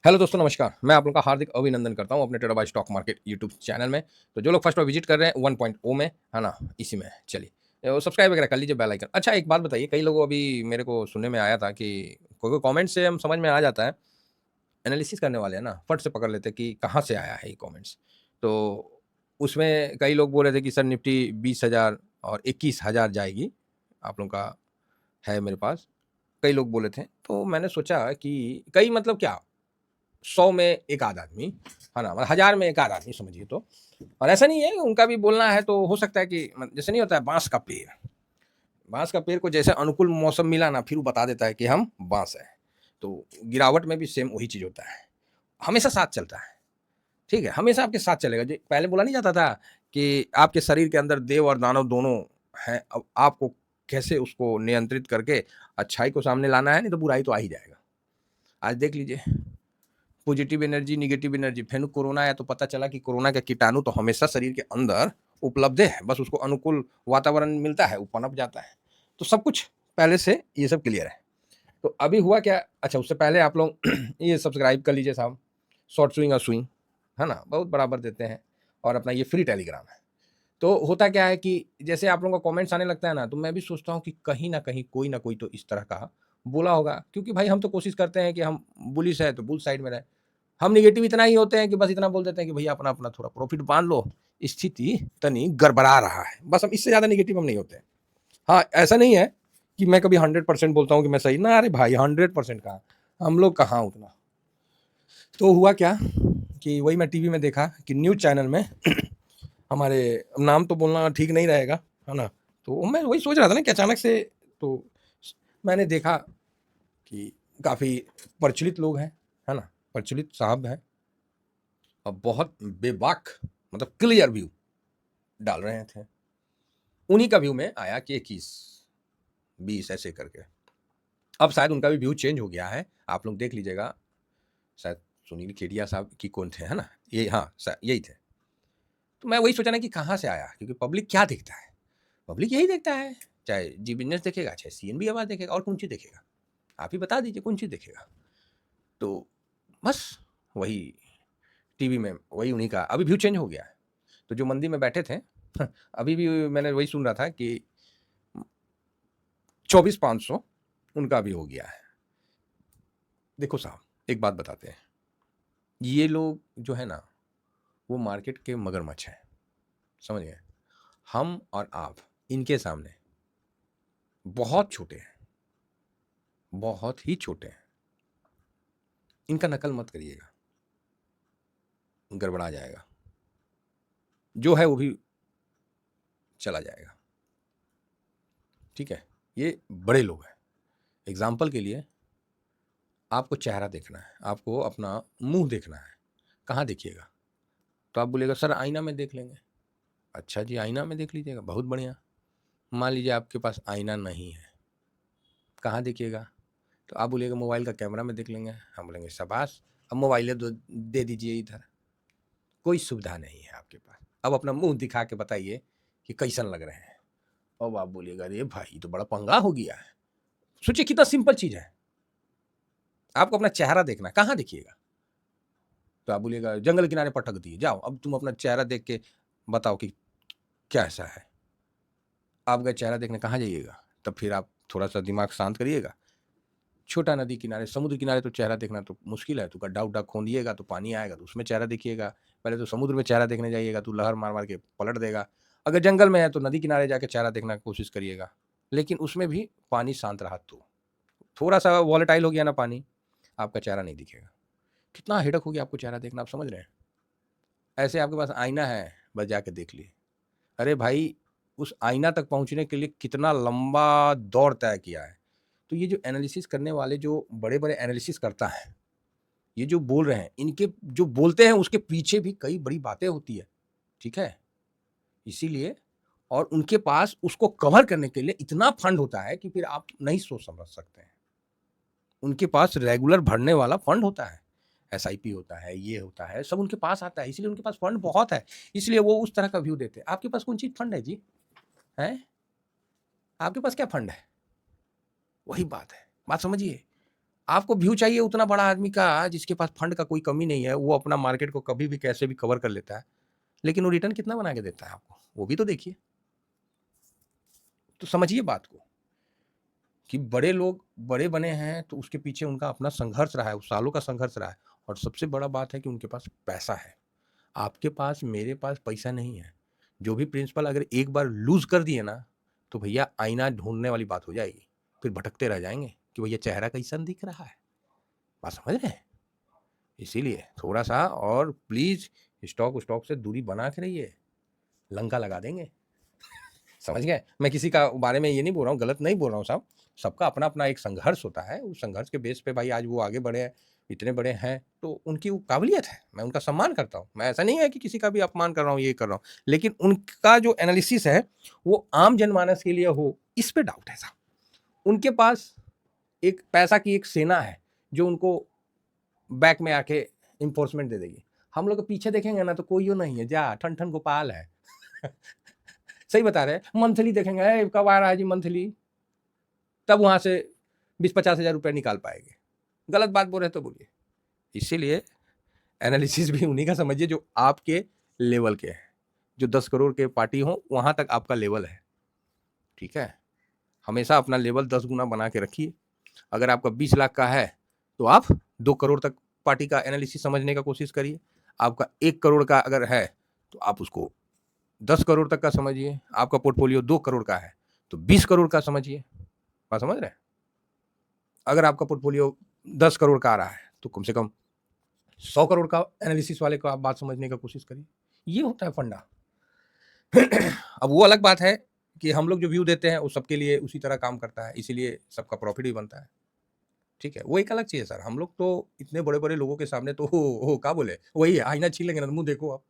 Hello दोस्तों, नमस्कार। मैं आप लोगों का हार्दिक अभिनंदन करता हूँ अपने trader by stock market YouTube channel में। तो जो लोग फर्स्ट बार विजिट कर रहे हैं 1.0 में, है ना? इसी में चलिए सब्सक्राइब वगैरह कर लीजिए, बेल आइकन। अच्छा, एक बात बताइए, कई लोगों अभी मेरे को सुनने में आया था कि कोई-कोई कमेंट से हम समझ में आ जाता है, एनालिसिस करने वाले हैं ना, फट से पकड़ लेते हैं कि कहाँ से आया है ये कमेंट्स। तो उसमें कई लोग बोल रहे थे कि सर निफ्टी 20,000 और 21,000 जाएगी, आप लोगों का है मेरे पास। कई लोग बोले थे, तो मैंने सोचा कि कई मतलब क्या, 100 में एक आध आदमी, है ना? मतलब 1000 में एक आध आदमी समझिए तो। और ऐसा नहीं है, उनका भी बोलना है तो हो सकता है कि जैसे नहीं होता है बाँस का पेड़ को जैसे अनुकूल मौसम मिला ना, फिर वो बता देता है कि हम बाँस हैं। तो गिरावट में भी सेम वही चीज़ होता है। हमेशा साथ चलता है, ठीक है? हमेशा आपके साथ चलेगा। जो पहले बोला नहीं जाता था कि आपके शरीर के अंदर देव और दानव दोनों हैं, अब आपको कैसे उसको नियंत्रित करके अच्छाई को सामने लाना है, नहीं तो बुराई तो आ ही जाएगा। आज देख लीजिए, पॉजिटिव एनर्जी, नेगेटिव एनर्जी, फिर कोरोना आया तो पता चला कि कोरोना का कीटाणु तो हमेशा शरीर के अंदर उपलब्ध है, बस उसको अनुकूल वातावरण मिलता है, वो पनप जाता है। तो सब कुछ पहले से ये सब क्लियर है। तो अभी हुआ क्या, अच्छा उससे पहले आप लोग ये सब्सक्राइब कर लीजिए साहब, शॉर्ट स्विंग और स्विंग, है ना? बहुत बराबर देते हैं। और अपना ये फ्री टेलीग्राम है। तो होता क्या है कि जैसे आप लोगों का कमेंट्स आने लगता है ना, तो मैं भी सोचता हूँ कि कहीं न कहीं कोई न कोई तो इस तरह का बोला होगा, क्योंकि भाई हम तो कोशिश करते हैं कि हम बुलिश है तो बुल साइड में रहें। हम नेगेटिव इतना ही होते हैं कि बस इतना बोल देते हैं कि भैया अपना-अपना थोड़ा प्रॉफ़िट बाँध लो, स्थिति तनी गड़बड़ा रहा है। बस हम इससे ज़्यादा नेगेटिव हम नहीं होते हैं। हाँ, ऐसा नहीं है कि मैं कभी 100% बोलता हूँ कि मैं सही ना, अरे भाई 100% कहाँ, हम लोग कहाँ उतना। तो हुआ क्या कि वही मैं टीवी में देखा कि न्यूज़ चैनल में हमारे, नाम तो बोलना ठीक नहीं रहेगा, है ना? तो मैं वही सोच रहा था ना कि अचानक से, तो मैंने देखा कि काफ़ी प्रचलित लोग हैं, है ना? प्रचलित साहब हैं और बहुत बेबाक, मतलब क्लियर व्यू डाल रहे थे। उन्हीं का व्यू में आया कि 21, 20 ऐसे करके। अब शायद उनका भी व्यू चेंज हो गया है, आप लोग देख लीजिएगा। शायद सुनील खेड़िया साहब की कौन थे, है ना? ये हाँ, यही थे। तो मैं वही सोचा ना कि कहाँ से आया, क्योंकि पब्लिक क्या देखता है? पब्लिक यही देखता है, चाहे जी बिज़नेस देखेगा, चाहे सीएनबी आवाज़ देखेगा, और कौन चीज़ देखेगा? आप ही बता दीजिए कौन चीज़ देखेगा? तो बस वही टीवी में वही उन्हीं का अभी व्यू चेंज हो गया है। तो जो मंदी में बैठे थे अभी भी मैंने वही सुन रहा था कि 24,500 उनका भी हो गया है। देखो साहब, एक बात बताते हैं, ये लोग जो है ना, वो मार्केट के मगरमच्छ हैं, समझ गए? हम और आप इनके सामने बहुत छोटे हैं, बहुत ही छोटे हैं। इनका नकल मत करिएगा, गड़बड़ा जाएगा। जो है वो भी चला जाएगा, ठीक है? ये बड़े लोग हैं। एग्ज़ाम्पल के लिए आपको चेहरा देखना है, आपको अपना मुँह देखना है। कहाँ देखिएगा? तो आप बोलिएगा सर आईना में देख लेंगे। अच्छा जी, आईना में देख लीजिएगा, बहुत बढ़िया। मान लीजिए आपके पास आईना नहीं है, कहाँ देखिएगा? तो आप बोलिएगा मोबाइल का कैमरा में देख लेंगे। हम बोलेंगे शाबाश, अब मोबाइले दे दीजिए इधर। कोई सुविधा नहीं है आपके पास। अब अपना मुँह दिखा के बताइए कि कैसन लग रहे हैं। अब आप बोलिएगा अरे भाई ये तो बड़ा पंगा हो गया है। सोचिए कितना सिंपल चीज़ है। आपको अपना चेहरा देखना है, कहाँ देखिएगा? तो आप बोलिएगा जंगल किनारे पटक दिए, जाओ अब तुम अपना चेहरा देख के बताओ कि कैसा है? आप गए चेहरा देखने, कहाँ जाइएगा? तब फिर आप थोड़ा-सा दिमाग शांत करिएगा। छोटा नदी किनारे, समुद्र किनारे तो चेहरा देखना तो मुश्किल है, तो गड्ढा-वड्ढा खोदिएगा तो पानी आएगा तो उसमें चेहरा देखिएगा। पहले तो समुद्र में चेहरा देखने जाइएगा तो लहर मार-मार के पलट देगा। अगर जंगल में है तो नदी किनारे जाके चेहरा देखने की कोशिश करिएगा। लेकिन उसमें भी पानी शांत रहा तो। थोड़ा-सा वॉलेटाइल हो गया ना पानी, आपका चेहरा नहीं दिखेगा। कितना हेडेक हो गया आपको चेहरा देखना, आप समझ रहे हैं? ऐसे आपके पास आईना है, बस जाके देख लिए। अरे भाई, उस आईना तक पहुँचने के लिए कितना लंबा दौर तय किया है। तो ये जो एनालिसिस करने वाले, जो बड़े-बड़े एनालिसिस करता है, ये जो बोल रहे हैं, इनके जो बोलते हैं उसके पीछे भी कई बड़ी बातें होती है, ठीक है? इसीलिए, और उनके पास उसको कवर करने के लिए इतना फंड होता है कि फिर आप नहीं सोच समझ सकते हैं। उनके पास रेगुलर भरने वाला फंड होता है, एसआईपी होता है, ये होता है, सब उनके पास आता है, इसलिए उनके पास फंड बहुत है, इसलिए वो उस तरह का व्यू देते हैं। आपके पास कौन सी फंड है जी? हैं? आपके पास क्या फंड है? वही बात है, बात समझिए। आपको व्यू चाहिए उतना बड़ा आदमी का जिसके पास फंड का कोई कमी नहीं है, वो अपना मार्केट को कभी भी कैसे भी कवर कर लेता है, लेकिन वो रिटर्न कितना बना के देता है आपको, वो भी तो देखिए। तो समझिए बात को कि बड़े लोग बड़े बने हैं तो उसके पीछे उनका अपना संघर्ष रहा है, सालों का संघर्ष रहा है, और सबसे बड़ा बात है कि उनके पास पैसा है। आपके पास, मेरे पास पैसा नहीं है। जो भी प्रिंसिपल अगर एक बार लूज कर दिए ना, तो भैया आईना ढूंढने वाली बात हो जाएगी, फिर भटकते रह जाएंगे कि भैया चेहरा कैसन दिख रहा है। बात समझ रहे हैं? इसीलिए थोड़ा सा और प्लीज स्टॉक स्टॉक से दूरी बना के रहिए, लंका लगा देंगे। समझ गए? मैं किसी का बारे में ये नहीं बोल रहा हूँ, गलत नहीं बोल रहा हूँ साहब। सबका अपना अपना एक संघर्ष होता है, उस संघर्ष के बेस पे भाई आज वो आगे बढ़े हैं, इतने बड़े हैं, तो उनकी वो काबिलियत है, मैं उनका सम्मान करता हूँ। मैं ऐसा नहीं है कि किसी का भी अपमान कर रहा हूँ, ये कर रहा हूँ, लेकिन उनका जो एनालिसिस है वो आम जनमानस के लिए हो, इस पे डाउट है साहब। उनके पास एक पैसा की एक सेना है जो उनको बैक में आके इन्फोर्समेंट दे देगी। हम लोग पीछे देखेंगे ना तो कोई वो नहीं है, जा ठन ठन गोपाल है। सही बता रहे हैं। मंथली देखेंगे, कब आ रहा है जी मंथली, तब वहां से 20-50 हजार रुपये निकाल पाएंगे। गलत बात बोल रहे तो बोलिए। इसीलिए एनालिसिस भी उन्हीं का समझिए जो आपके लेवल के हैं, जो 10 करोड़ के पार्टी हो वहां तक आपका लेवल है। ठीक है, हमेशा अपना लेवल 10 गुना बना के रखिए। अगर आपका 20 लाख का है तो आप 2 करोड़ तक पार्टी का एनालिसिस समझने का कोशिश करिए। आपका 1 करोड़ का अगर है तो आप उसको 10 करोड़ तक का समझिए। आपका पोर्टफोलियो 2 करोड़ का है तो 20 करोड़ का समझिए। बात समझ रहे हैं? अगर आपका पोर्टफोलियो 10 करोड़ का आ रहा है तो कम से कम 100 करोड़ का एनालिसिस वाले को आप बात समझने का कोशिश करिए। ये होता है फंडा। अब वो अलग बात है कि हम लोग जो व्यू देते हैं वो सबके लिए उसी तरह काम करता है, इसीलिए सबका प्रॉफिट भी बनता है। ठीक है, वो एक अलग चीज़ है सर। हम लोग तो इतने बड़े-बड़े लोगों के सामने तो हो क्या बोले, वही आईना छीन लेंगे ना, मुँह देखो आप।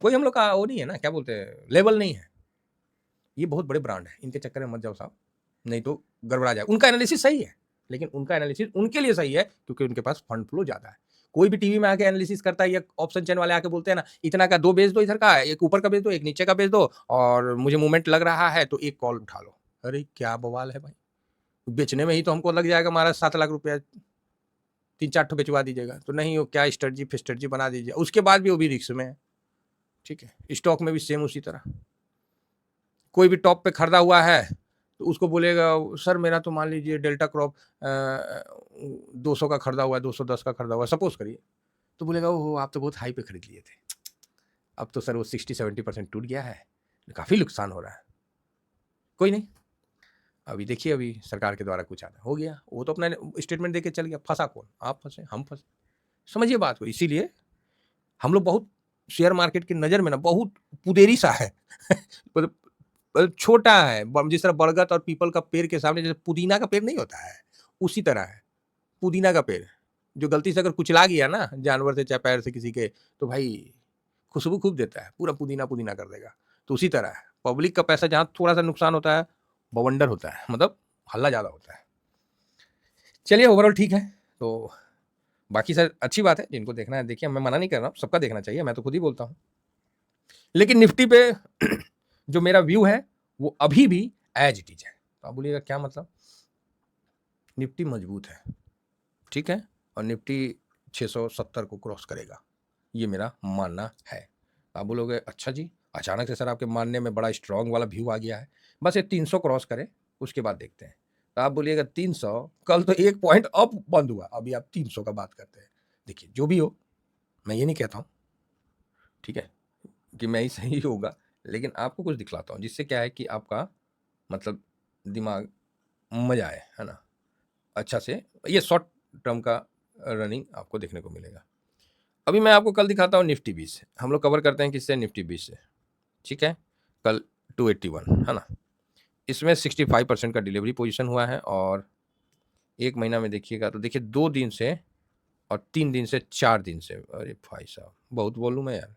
कोई हम लोग का वो नहीं है ना, क्या बोलते हैं, लेवल नहीं है। ये बहुत बड़े ब्रांड है, इनके चक्कर में मत जाओ साहब, नहीं तो गड़बड़ा जाएगा। उनका एनालिसिस सही है, लेकिन उनका एनालिसिस उनके लिए सही है क्योंकि उनके पास फंड फ्लो ज़्यादा है। कोई भी टीवी में आके एनालिसिस करता है या ऑप्शन चेन वाले आके बोलते हैं ना, इतना का 2 बेच दो इधर का, एक ऊपर का बेच दो, एक नीचे का बेच दो और मुझे मूवमेंट लग रहा है तो एक कॉल उठा लो। अरे क्या बवाल है भाई! बेचने में ही तो हमको लग जाएगा महाराज 7 लाख रुपया, 3-4 ठो बेचवा दीजिएगा। तो नहीं, वो क्या स्ट्रेटजी फिस्ट्रेटजी बना दीजिए, उसके बाद भी वो भी रिस्क में है। ठीक है, स्टॉक में भी सेम उसी तरह। कोई भी टॉप पे खरीदा हुआ है तो उसको बोलेगा सर मेरा तो मान लीजिए डेल्टा क्रॉप 200 का खरीदा हुआ है, 210 का खरीदा हुआ है, सपोज करिए, तो बोलेगा ओहो आप तो बहुत हाई पे खरीद लिए थे, अब तो सर वो 60-70% टूट गया है, काफ़ी नुकसान हो रहा है। कोई नहीं, अभी देखिए अभी सरकार के द्वारा कुछ आता हो गया, वो तो अपना स्टेटमेंट दे के चल गया। फंसा कौन? आप फंसे, हम फंसे। समझिए बात को। इसीलिए हम लोग बहुत शेयर मार्केट की नज़र में ना बहुत पुदेरी सा है। छोटा है, जिस तरह बरगद और पीपल का पेड़ के सामने जैसे पुदीना का पेड़ नहीं होता है, उसी तरह है पुदीना का पेड़। जो गलती से अगर कुचला गया ना जानवर से चाहे पैर से किसी के, तो भाई खुशबू खूब देता है, पूरा पुदीना पुदीना कर देगा। तो उसी तरह है, पब्लिक का पैसा जहाँ थोड़ा सा नुकसान होता है, बवंडर होता है, मतलब हल्ला ज़्यादा होता है। चलिए ओवरऑल ठीक है। तो बाकी सर अच्छी बात है, जिनको देखना है देखिए, मैं मना नहीं कर रहा हूँ, सबका देखना चाहिए, मैं तो खुद ही बोलता हूँ। लेकिन निफ्टी पे जो मेरा व्यू है वो अभी भी एज इट इज है। तो आप बोलिएगा क्या मतलब? निफ्टी मजबूत है, ठीक है, और निफ्टी 670 को क्रॉस करेगा, ये मेरा मानना है। आप बोलोगे अच्छा जी, अचानक से सर आपके मानने में बड़ा स्ट्रांग वाला व्यू आ गया है, बस ये 300 क्रॉस करे उसके बाद देखते हैं। तो आप बोलिएगा 300, कल तो 1 पॉइंट अप बंद हुआ, अभी आप 300 का बात करते हैं। देखिए जो भी हो, मैं ये नहीं कहता हूँ, ठीक है, कि मैं ही सही होगा, लेकिन आपको कुछ दिखलाता हूँ जिससे क्या है कि आपका मतलब दिमाग मजा आए, है ना, अच्छा से। ये शॉर्ट टर्म का रनिंग आपको देखने को मिलेगा। अभी मैं आपको कल दिखाता हूँ निफ्टी 20, हम लोग कवर करते हैं किससे? निफ्टी 20 से। ठीक है, कल 281 है ना, इसमें 65% का डिलीवरी पोजीशन हुआ है, और 1 महीना में देखिएगा तो देखिए 2 दिन से और 3 दिन से 4 दिन से, अरे भाई साहब बहुत वॉल्यूम है यार।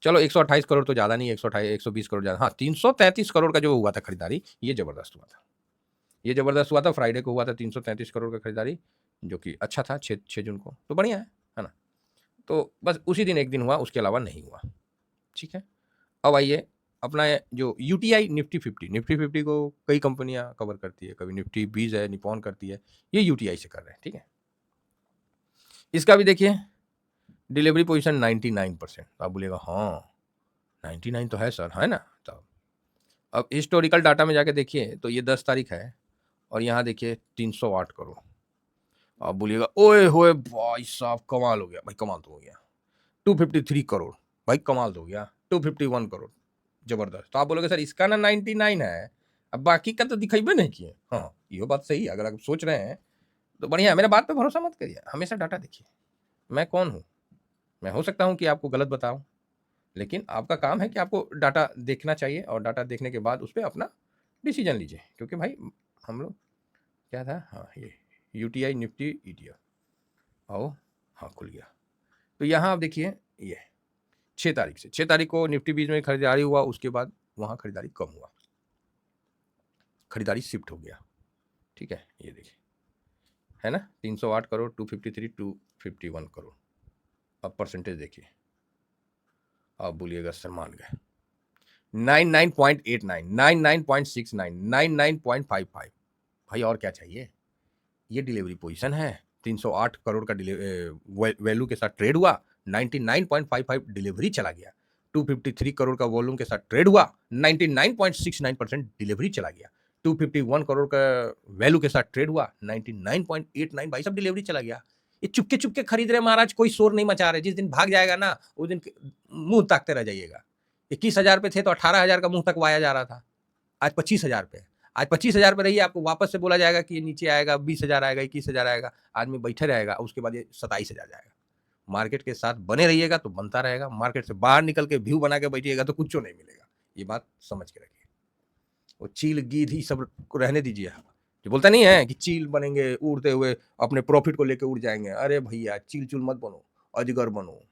चलो 128 करोड़ तो ज़्यादा नहीं है, 128 120 करोड़ ज़्यादा, हाँ 333 करोड़ का जो हुआ था खरीदारी, ये ज़बरदस्त हुआ था, ये ज़बरदस्त हुआ था। फ्राइडे को हुआ था 333 करोड़ का खरीदारी, जो कि अच्छा था, 6 जून को, तो बढ़िया है ना। तो बस उसी दिन एक दिन हुआ, उसके अलावा नहीं हुआ। ठीक है, अब आइए अपना जो यूटीआई निफ्टी 50 को कई कंपनियां कवर करती है, कभी निफ्टी 20 है, निपॉन करती है, ये यूटीआई से कर रहे हैं, ठीक है। इसका भी देखिए डिलीवरी पोजीशन 99%। आप बोलिएगा हाँ 99 तो है सर, है ना। तो अब हिस्टोरिकल डाटा में जाके देखिए तो ये 10 तारीख है और यहाँ देखिए 308 करोड़। आप बोलिएगा ओए होए भाई साहब कमाल हो गया, भाई कमाल तो हो गया। 253 करोड़, भाई कमाल तो हो गया। 251 करोड़, जबरदस्त। तो आप बोलोगे सर इसका ना 99 है, अब बाकी का तो दिखेबे नहीं किए। हाँ ये बात सही है, अगर आप सोच रहे हैं तो बढ़िया है। मेरे बात पे भरोसा मत करिए, हमेशा डाटा देखिए। मैं कौन हूँ, मैं हो सकता हूँ कि आपको गलत बताऊँ, लेकिन आपका काम है कि आपको डाटा देखना चाहिए और डाटा देखने के बाद उस पर अपना डिसीजन लीजिए। क्योंकि भाई हम लोग क्या था, हाँ ये यूटीआई निफ्टी ईटीएफ आओ, हाँ खुल गया। तो यहाँ आप देखिए ये 6 तारीख से, 6 तारीख को निफ्टी 20 में खरीदारी हुआ, उसके बाद वहाँ खरीदारी कम हुआ, खरीदारी शिफ्ट हो गया, ठीक है। ये देखिए है ना 308 करोड़, 253, 251 करोड़। अब परसेंटेज देखिए, आप बोलिएगा सर मान गए 99.89, 99.69, 99.55। भाई और क्या चाहिए, ये डिलीवरी पोजीशन है। 308 करोड़ का वैल्यू के साथ ट्रेड हुआ, 99.55 डिलीवरी चला गया। 253 करोड़ का वॉल्यूम के साथ ट्रेड हुआ, 99.69% डिलीवरी चला गया। 251 करोड़ का वैल्यू के साथ ट्रेड हुआ, 99.89 भाई सब डिलीवरी चला गया। ये चुपके चुपके खरीद रहे महाराज, कोई शोर नहीं मचा रहे। जिस दिन भाग जाएगा ना उस दिन मुंह ताकते रह जाइएगा। 21,000 पे थे तो 18,000 का मुंह तकवाया जा रहा था, आज 25,000 पे। आज 25,000 पे रहिए, आपको वापस से बोला जाएगा कि ये नीचे आएगा, 20,000 आएगा, 21,000 आएगा, आदमी बैठे रहेगा, उसके बाद ये 27,000 जाएगा। मार्केट के साथ बने रहिएगा तो बनता रहेगा, मार्केट से बाहर निकल के व्यू बना के बैठिएगा तो कुछ नहीं मिलेगा। ये बात समझ के रखिए। वो चील गीध ही सब रहने दीजिए। जो बोलता नहीं है कि चील बनेंगे उड़ते हुए, अपने प्रॉफिट को लेके उड़ जाएंगे। अरे भैया चील चुल मत बनो, अजगर बनो।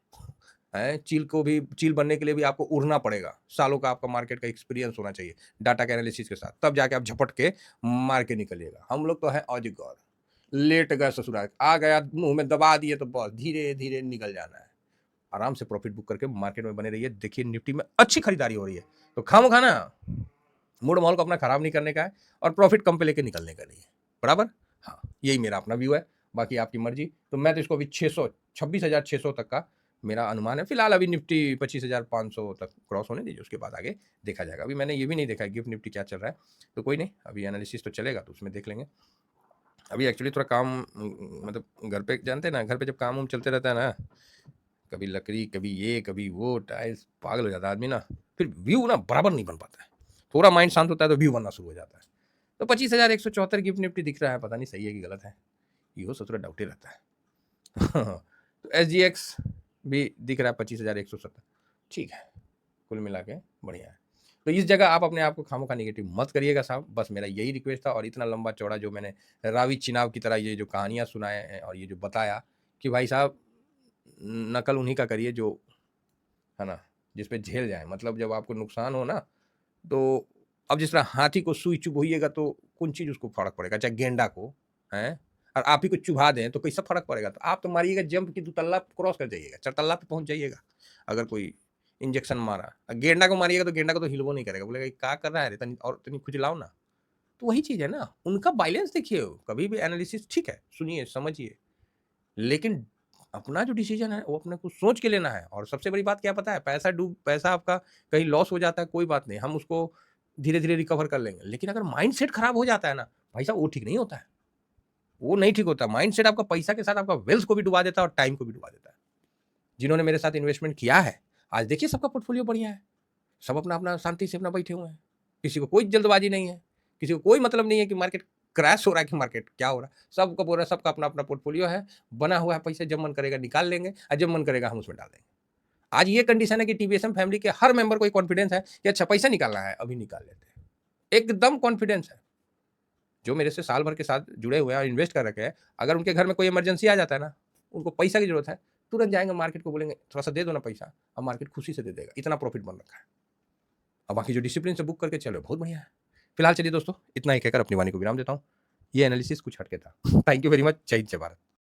है चील को भी, चील बनने के लिए भी आपको उड़ना पड़ेगा। सालों का आपका मार्केट का एक्सपीरियंस होना चाहिए डाटा के एनालिसिस के साथ, तब जाके आप झपट के मार के निकलिएगा। हम लोग तो है अजगर, लेट गए ससुराल, आ गया मुंह में दबा दिए तो बस धीरे धीरे निकल जाना है। आराम से प्रॉफिट बुक करके मार्केट में बने रहिए। देखिए निफ्टी में अच्छी खरीदारी हो रही है, तो खाम खाना मूड माहौल को अपना खराब नहीं करने का है और प्रॉफिट कम पे लेके निकलने का नहीं है, बराबर। हाँ यही मेरा अपना व्यू है, बाकी आपकी मर्जी। तो मैं तो इसको अभी 26,600 तक का मेरा अनुमान है फिलहाल। अभी निफ्टी 25,500 तक क्रॉस होने दीजिए, उसके बाद आगे देखा जाएगा। अभी मैंने ये भी नहीं देखा है गिफ्ट निफ्टी क्या चल रहा है, तो कोई नहीं, अभी एनालिसिस तो चलेगा तो उसमें देख लेंगे। अभी एक्चुअली थोड़ा काम, मतलब घर पे जानते हैं ना, घर पे जब काम वाम चलते रहता है ना, कभी लकड़ी, कभी ये, कभी वो, टाइल्स, पागल हो जाता है आदमी ना, फिर व्यू ना बराबर नहीं बन पाता है। थोड़ा माइंड शांत होता है तो व्यू बनना शुरू हो जाता है। तो 25,174 गिफ्ट निफ्टी दिख रहा है, पता नहीं सही है कि गलत है, ये सब थोड़ा डाउटे रहता है। तो SGX भी दिख रहा है 25,170, ठीक है, कुल मिला के बढ़िया है। तो इस जगह आप अपने आप को खामोखा नेगेटिव मत करिएगा साहब, बस मेरा यही रिक्वेस्ट था। और इतना लंबा चौड़ा जो मैंने रावी चिनाव की तरह ये जो कहानियाँ सुनाए हैं और ये जो बताया कि भाई साहब नकल उन्हीं का करिए जो है ना, जिसपे झेल जाए। मतलब जब आपको नुकसान हो ना, तो अब जिस तरह हाथी को सुई चुभोइएगा तो कौन चीज़ उसको फर्क पड़ेगा, चाहे गेंडा को हैं, और आप ही को चुभा दें तो कैसा फर्क पड़ेगा। तो आप तो मारिएगा जंप की 2 तल्ला क्रॉस कर जाइएगा, 4 तल्ला पे पहुंच जाइएगा। अगर कोई इंजेक्शन मारा, गेंडा को मारिएगा तो गेंडा को तो हिलवो नहीं करेगा, बोलेगा क्या कर रहा है रे, तनी और तनी खुजलाओ ना। तो वही चीज़ है ना, उनका बैलेंस देखिए। कभी भी एनालिसिस ठीक है, सुनिए समझिए, लेकिन अपना जो डिसीजन है वो अपने को सोच के लेना है। और सबसे बड़ी बात क्या पता है, पैसा आपका कहीं लॉस हो जाता है, कोई बात नहीं, हम उसको धीरे धीरे रिकवर कर लेंगे। लेकिन अगर माइंड सेट खराब हो जाता है ना भाई साहब, वो ठीक नहीं होता है, वो नहीं ठीक होता। माइंड सेट आपका पैसा के साथ आपका वेल्थ को भी डुबा देता है और टाइम को भी डुबा देता है। जिन्होंने मेरे साथ इन्वेस्टमेंट किया है, आज देखिए सबका पोर्टफोलियो बढ़िया है, सब अपना अपना शांति से अपना बैठे हुए हैं, किसी को कोई जल्दबाजी नहीं है, किसी को कोई मतलब नहीं है कि मार्केट क्रैश हो रहा है कि मार्केट क्या हो रहा है। सबको बोल रहा है, सबका अपना अपना पोर्टफोलियो है, बना हुआ है, पैसे जब मन करेगा निकाल लेंगे और जब मन करेगा हम उसमें डाल देंगे। आज ये कंडीशन है कि टीवीएसएम फैमिली के हर मेंबर को कॉन्फिडेंस है कि अच्छा पैसा निकालना है, अभी निकाल लेते हैं, एकदम कॉन्फिडेंस है। जो मेरे से साल भर के साथ जुड़े हुए हैं और इन्वेस्ट कर रखे हैं, अगर उनके घर में कोई इमरजेंसी आ जाता है ना, उनको पैसा की जरूरत है, तुरंत जाएंगे मार्केट को, बोलेंगे थोड़ा सा दे दो ना पैसा, अब मार्केट खुशी से दे देगा, इतना प्रॉफिट बन रखा है। अब बाकी जो डिसिप्लिन से बुक करके चलो बहुत बढ़िया है। फिलहाल चलिए दोस्तों, इतना ही कहकर अपनी वाणी को विराम देता हूँ। ये एनालिसिस कुछ हटके था। Thank you very much. जय हिंद, जय भारत।